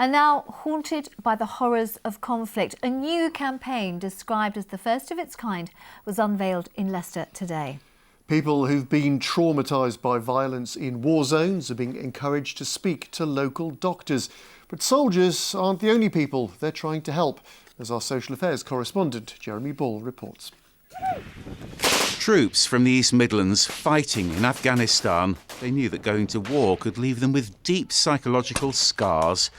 And now, haunted by the horrors of conflict, a new campaign described as the first of its kind was unveiled in Leicester today. People who've been traumatised by violence in war zones are being encouraged to speak to local doctors. But soldiers aren't the only people they're trying to help, as our social affairs correspondent Jeremy Ball reports. Troops from the East Midlands fighting in Afghanistan. They knew that going to war could leave them with deep psychological scars.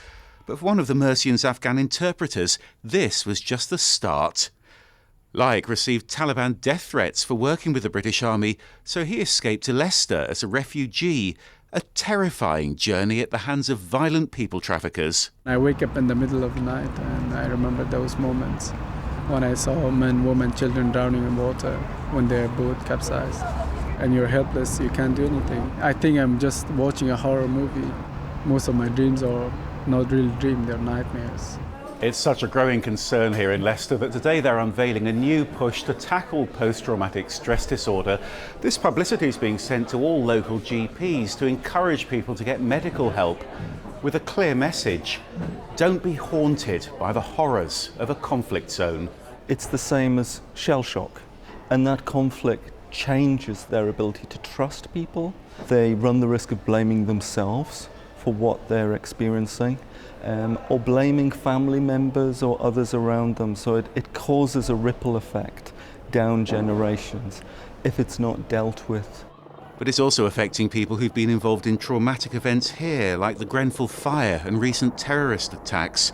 But for one of the Mercian's Afghan interpreters, this was just the start. Laik received Taliban death threats for working with the British Army, so he escaped to Leicester as a refugee. A terrifying journey at the hands of violent people traffickers. I wake up in the middle of the night and I remember those moments when I saw men, women, children drowning in water when their boat capsized. And you're helpless, you can't do anything. I think I'm just watching a horror movie. Most of my dreams are not really dreams, they're nightmares. It's such a growing concern here in Leicester that today they're unveiling a new push to tackle post-traumatic stress disorder. This publicity is being sent to all local GPs to encourage people to get medical help with a clear message. Don't be haunted by the horrors of a conflict zone. It's the same as shell shock, and that conflict changes their ability to trust people. They run the risk of blaming themselves for what they're experiencing, or blaming family members or others around them. So it causes a ripple effect down generations if it's not dealt with. But it's also affecting people who've been involved in traumatic events here, like the Grenfell fire and recent terrorist attacks.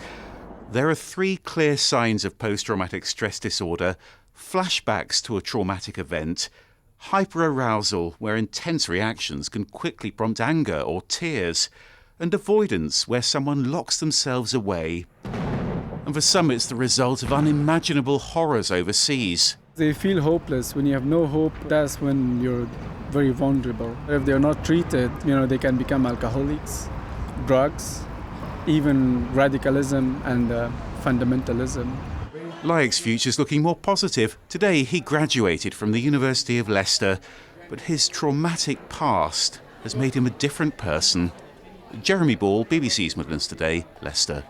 There are 3 clear signs of post-traumatic stress disorder: flashbacks to a traumatic event, hyperarousal, where intense reactions can quickly prompt anger or tears, and avoidance, where someone locks themselves away. And for some, it's the result of unimaginable horrors overseas. They feel hopeless. When you have no hope, that's when you're very vulnerable. If they're not treated, they can become alcoholics, drugs, even radicalism and fundamentalism. Laik's future's looking more positive. Today, he graduated from the University of Leicester, but his traumatic past has made him a different person. Jeremy Ball, BBC's Midlands Today, Leicester.